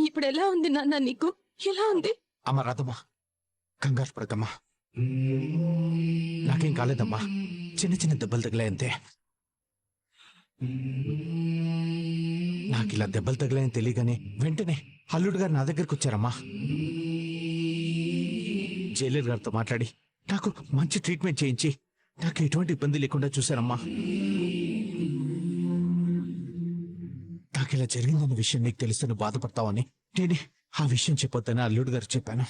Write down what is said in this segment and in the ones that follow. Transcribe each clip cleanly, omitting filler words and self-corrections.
ఇప్పుడు ఎలా ఉంది నాన్న? నీకు ఎలా ఉంది? అమ్మ రాదమ్మా, కంగారు పడకమ్మా. నాకేం కాలేదమ్మా, చిన్న చిన్న దెబ్బలు తగిలాయంతే. నాకు ఇలా దెబ్బలు తగిలాయని తెలియగానే వెంటనే అల్లుడు గారు నా దగ్గరకు వచ్చారమ్మా. జైలర్ గారితో మాట్లాడి నాకు మంచి ట్రీట్మెంట్ చేయించి నాకు ఎటువంటి ఇబ్బంది లేకుండా చూశారమ్మా. నాకు ఇలా జరిగిందన్న విషయం నీకు తెలిస్తే నువ్వు బాధపడతావని నేనే ఆ విషయం చెప్పొద్దని అల్లుడు గారు చెప్పాను.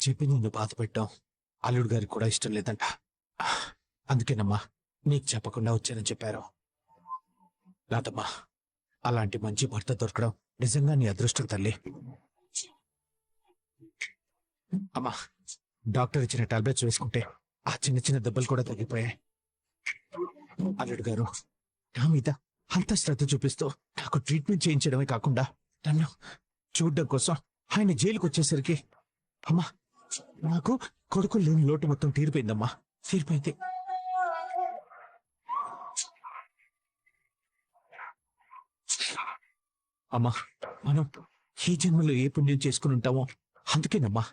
చెప్పి నిన్ను బాధ పెట్టాం అల్లుడు గారికి కూడా ఇష్టం లేదంట. అందుకేనమ్మా నీకు చెప్పకుండా వచ్చానని చెప్పారు. రాదమ్మా, అలాంటి మంచి భర్త దొరకడం నిజంగా నీ అదృష్టం తల్లి. అమ్మా, డాక్టర్ ఇచ్చిన టాబ్లెట్స్ వేసుకుంటే ఆ చిన్న చిన్న దెబ్బలు కూడా తగ్గిపోయాయి. అల్లుడు గారు నా మీద అంత శ్రద్ధ చూపిస్తూ నాకు ట్రీట్మెంట్ చేయించడమే కాకుండా నన్ను చూడ్డం కోసం ఆయన జైలుకు వచ్చేసరికి అమ్మా నాకు కొడుకులు లేని లోటు మొత్తం తీరిపోయిందమ్మా, తీరిపోయింది. అమ్మా, మనం ఈ జన్మలో ఏ పుణ్యం చేసుకుని ఉంటామో అందుకేనమ్మా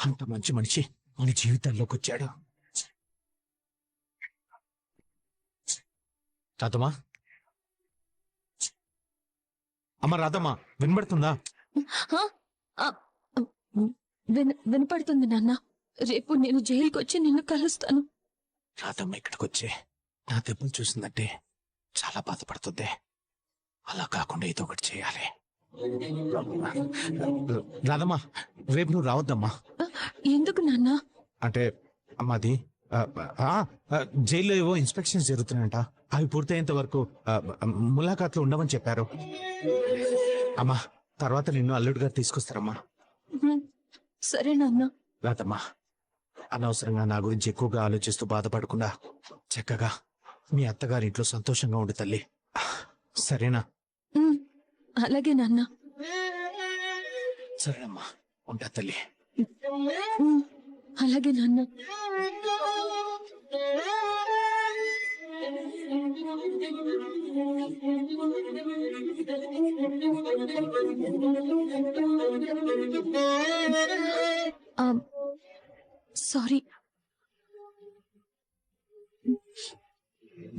అంత మంచి మనిషి మన జీవితాల్లోకి వచ్చాడు. రాదమ్మా, అమ్మ రాదమ్మా, వినబడుతుందా? వినపడుతుంది నాన్న. రేపు నేను జైలుకి వచ్చి నిన్ను కలుస్తాను. రాదమ్మ ఇక్కడికి వచ్చి నా దెబ్బలు చూసిందంటే చాలా బాధపడుతుంది. అలా కాకుండా ఏదో ఒకటి చేయాలి. రాదమ్మా, రేపు నువ్వు రావద్దమ్మా. ఎందుకు నాన్న? అంటే అమ్మాది జైల్లో ఏవో ఇన్స్పెక్షన్స్ జరుగుతున్నాయంట. అవి పూర్తయ్యేంత వరకు ములాఖాట్లు ఉండవని చెప్పారు. అమ్మా, తర్వాత నిన్ను అల్లుడు గారు తీసుకొస్తారమ్మా. సరే నాన్న. రాదమ్మా, అనవసరంగా నా గురించి ఎక్కువగా ఆలోచిస్తూ బాధపడకుండా చక్కగా మీ అత్తగారి ఇంట్లో సంతోషంగా ఉండు తల్లి, సరేనా? అలాగే నాన్న. సరేనమ్మా, ఉంటా తల్లి. అలాగే నాన్న. సారీ,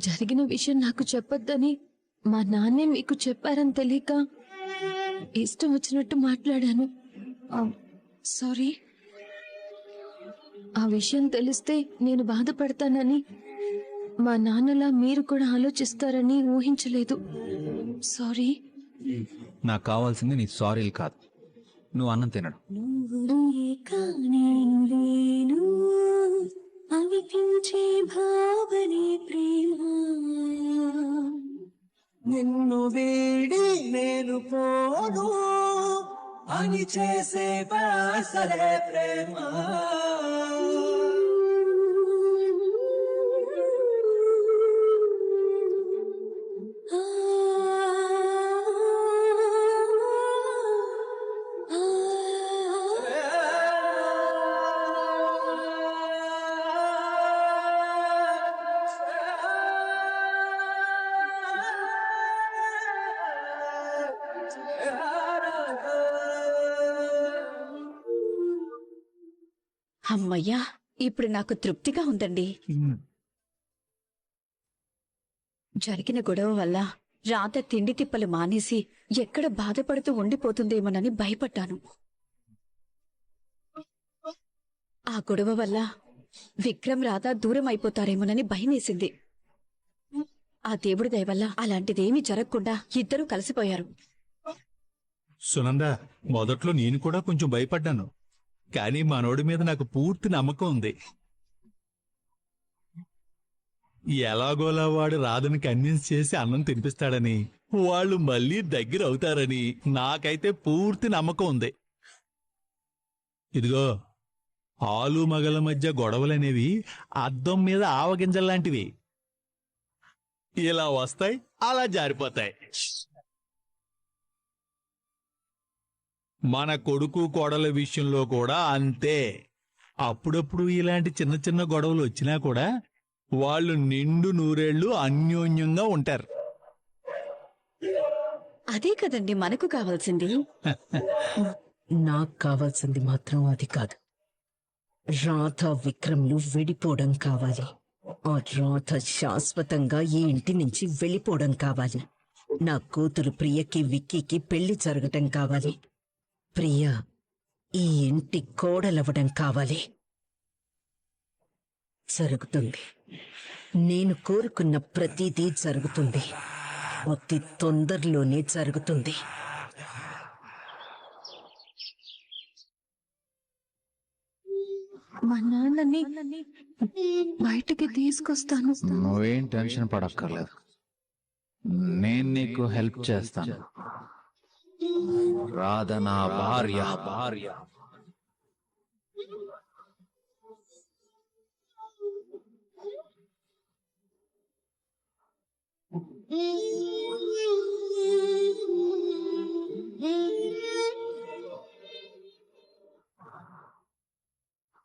జరిగిన విషయం నాకు చెప్పొద్దని మా నాన్నే మీకు చెప్పారని తెలియక ఇష్టం వచ్చినట్టు మాట్లాడాను. సారీ. ఆ విషయం తెలిస్తే నేను బాధపడతానని, మా నాన్నలా మీరు కూడా ఆలోచిస్తారని ఊహించలేదు. సారీ. నాకు కావాల్సింది నీ సారీలు కాదు, నువ్వు అన్నం తినడు. అనిపించే భావనే ప్రేమ, నిన్ను వీడి నేను పోను అని చేసే బాసలే ప్రేమ. అమ్మయ్యా, ఇప్పుడు నాకు తృప్తిగా ఉందండి. జరిగిన గొడవ వల్ల రాధ తిండి తిప్పలు మానేసి ఎక్కడ బాధపడుతూ ఉండిపోతుందేమోనని భయపడ్డాను. ఆ గొడవ వల్ల విక్రమ్ రాధ దూరం అయిపోతారేమోనని భయమేసింది. ఆ దేవుడి దయ వల్ల అలాంటిదేమీ జరగకుండా ఇద్దరూ కలిసిపోయారు. సునంద, మొదట్లో నేను కూడా కొంచెం భయపడ్డాను, కానీ మనోడి మీద నాకు పూర్తి నమ్మకం ఉంది. ఎలాగోలా వాడు రాధని కన్విన్స్ చేసి అన్నం తినిపిస్తాడని, వాళ్ళు మళ్ళీ దగ్గర అవుతారని నాకైతే పూర్తి నమ్మకం ఉంది. ఇదిగో, ఆలు మగల మధ్య గొడవలనేవి అద్దం మీద ఆవగింజల్లాంటివి. ఇలా వస్తాయి, అలా జారిపోతాయి. మన కొడుకు కోడల విషయంలో కూడా అంతే. అప్పుడప్పుడు ఇలాంటి చిన్న చిన్న గొడవలు వచ్చినా కూడా వాళ్ళు నిండు నూరేళ్లు అన్యోన్యంగా ఉంటారు. అదే కదండి మనకు కావాల్సింది. నాకు కావాల్సింది మాత్రం అది కాదు. రాధ విక్రమ్లు విడిపోవడం కావాలి. ఆ రాధ శాశ్వతంగా ఈ ఇంటి నుంచి వెళ్ళిపోవడం కావాలి. నా కూతురు ప్రియకి విక్కీకి పెళ్లి జరగటం కావాలి. ప్రియ ఈ ఇంటి కోడలవ్వడం కావాలి. జరుగుతుంది. నేను కోరుకున్న ప్రతిదీ జరుగుతుంది. అతి తొందరలోనే జరుగుతుంది. మా నాన్నని బయటికి తీసుకొస్తాను. నువ్వేం టెన్షన్ పడక్కర్లేదు, నేను నీకు హెల్ప్ చేస్తాను. రాధ నా భార్య.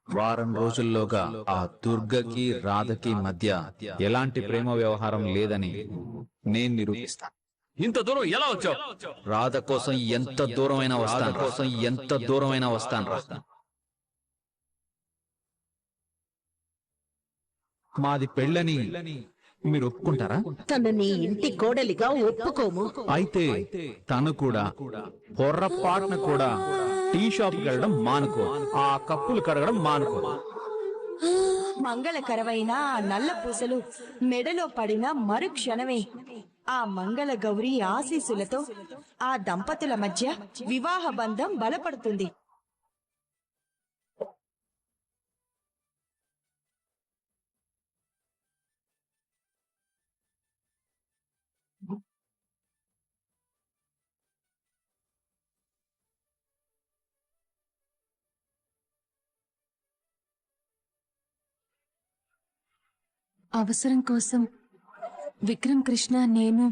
వారం రోజుల్లోగా ఆ దుర్గకి రాధకి మధ్య ఎలాంటి ప్రేమ వ్యవహారం లేదని నేను నిరూపిస్తాను. ఇంత దూరం ఎలా వచ్చావు? రాధ కోసం ఎంత దూరమైనా వస్తాను. మాది పెళ్ళని మీరు ఒప్పుకుంటారా? తనని ఇంటి కోడలిగా ఒప్పుకోము. అయితే తను కూడా పొర్రపాటున కూడా టీ షాప్ వెళ్ళడం మానుకో, ఆ కప్పులు కడగడం మానుకో. మంగళకరమైన ఆ నల్ల పూసలు మెడలో పడిన మరుక్షణమే ఆ మంగళ గౌరి ఆశీస్సులతో ఆ దంపతుల మధ్య వివాహ బంధం బలపడుతుంది. అవసరం కోసం విక్రమ్ కృష్ణ నేను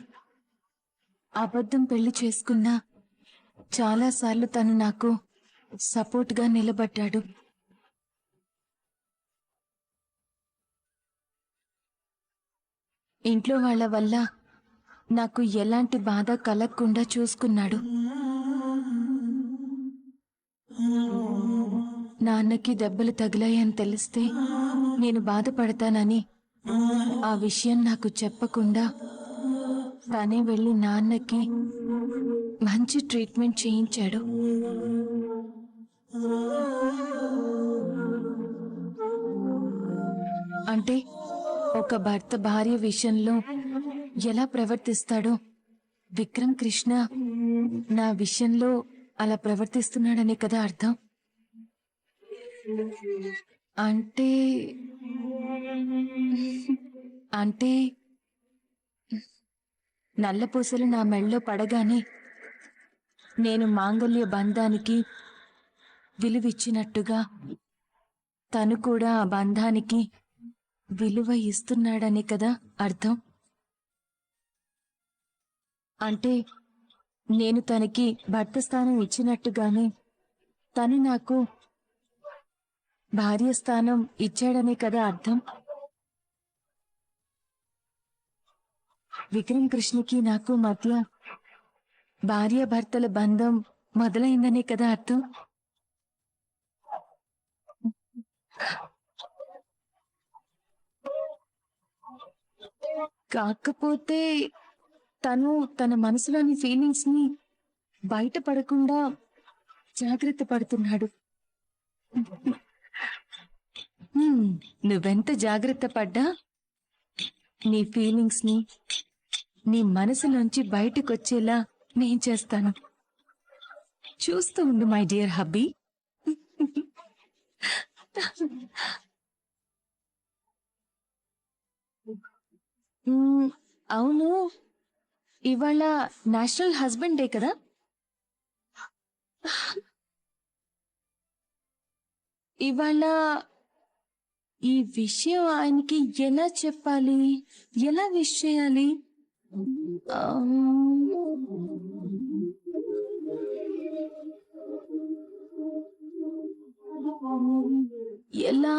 అబద్ధం పెళ్లి చేసుకున్నా చాలాసార్లు తను నాకు సపోర్ట్గా నిలబడ్డాడు. ఇంట్లో వాళ్ళ వల్ల నాకు ఎలాంటి బాధ కలగకుండా చూసుకున్నాడు. నాన్నకి దెబ్బలు తగిలాయని తెలిస్తే నేను బాధపడతానని ఆ విషయం నాకు చెప్పకుండా తనే వెళ్ళి నాన్నకి మంచి ట్రీట్మెంట్ చేయించాడు. అంటే ఒక భర్త భార్య విషయంలో ఎలా ప్రవర్తిస్తాడో విక్రమ్ కృష్ణ నా విషయంలో అలా ప్రవర్తిస్తున్నాడనే కదా అర్థం. అంటే అంటే నల్లపూసలు నా మెళ్ళలో పడగానే నేను మాంగళ్య బంధానికి విలువిచ్చినట్టుగా తను కూడా ఆ బంధానికి విలువ ఇస్తున్నాడని కదా అర్థం. అంటే నేను తనకి భర్త స్థానం ఇచ్చినట్టుగానే తను నాకు భార్య స్థానం ఇచ్చాడనే కదా అర్థం. విక్రమ్ కృష్ణకి నాకు మధ్య భార్యాభర్తల బంధం మొదలైందనే కదా అర్థం. కాకపోతే తను తన మనసులోని ఫీలింగ్స్ ని బయటపడకుండా జాగ్రత్త పడుతున్నాడు. నువ్వెంత జాగ్రత్త పడ్డా నీ ఫీలింగ్స్ ని నీ మనసులోంచి బయటకొచ్చేలా నేను చేస్తాను. చూస్తూ ఉండు మై డియర్ హబ్బీ. అవును, ఇవాళ నేషనల్ హస్బెండ్ డే కదా. ఇవాళ ఈ విషయం ఆయనకి ఎలా చెప్పాలి, ఎలా విష్ చేయాలి? ఎలా?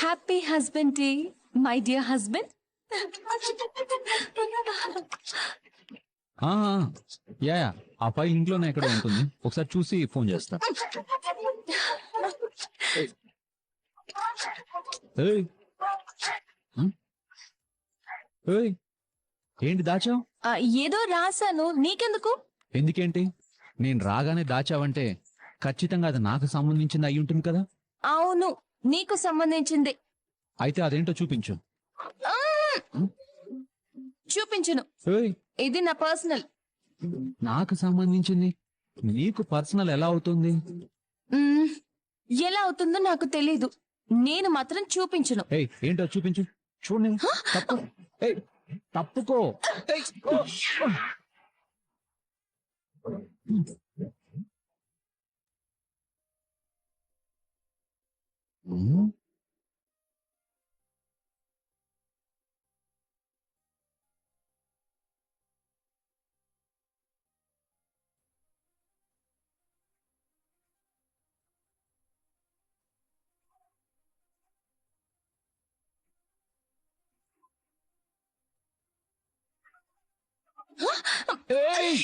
Happy husband day my dear husband. Yeah ఆ ఫైల్ ఇంట్లోనే ఎక్కడ ఉంటుంది, ఒకసారి చూసి ఫోన్ చేస్తా. ఏయ్. ఏయ్. ఏంటి దాచావు? ఏదో రాశాను, నీకెందుకు? ఎందుకేంటి? నేను రాగానే దాచావంటే ఖచ్చితంగా అది నాకు సంబంధించింది అయి ఉంటుంది కదా. అవును, నీకు సంబంధించింది. అయితే అదేంటో చూపించు. చూపించును. ఏయ్, ఇది నా పర్సనల్. నాకు సంబంధించింది నీకు పర్సనల్ ఎలా అవుతుంది? ఎలా అవుతుందో నాకు తెలీదు, నేను మాత్రం చూపించును. ఏయ్, ఏంటో చూపించు. చూడండి. తప్పు. ఏయ్, తప్పుకో. ఏయ్, ఓ. ఏయ్.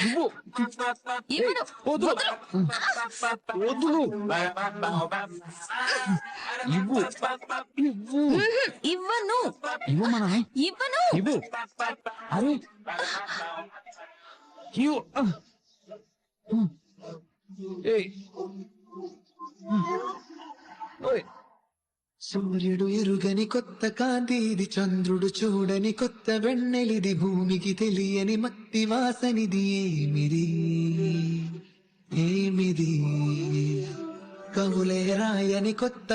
ఇవ్వు. ఇవ్వను. వదులు. వదులు. ఇవ్వు. ఇవ్వు. ఇవ్వను. ఇవ్వు మన ఇవ్వను. ఇవ్వు. అరే ఇవ్వు. ఏయ్. ఓయ్. సూర్యుడు ఎరుగని కొత్త కాంతి ఇది, చంద్రుడు చూడని కొత్త వెన్నెలిది, భూమికి తెలియని మట్టి వాసనిది. ఏమిది ఏమిది కవులే రాయని కొత్త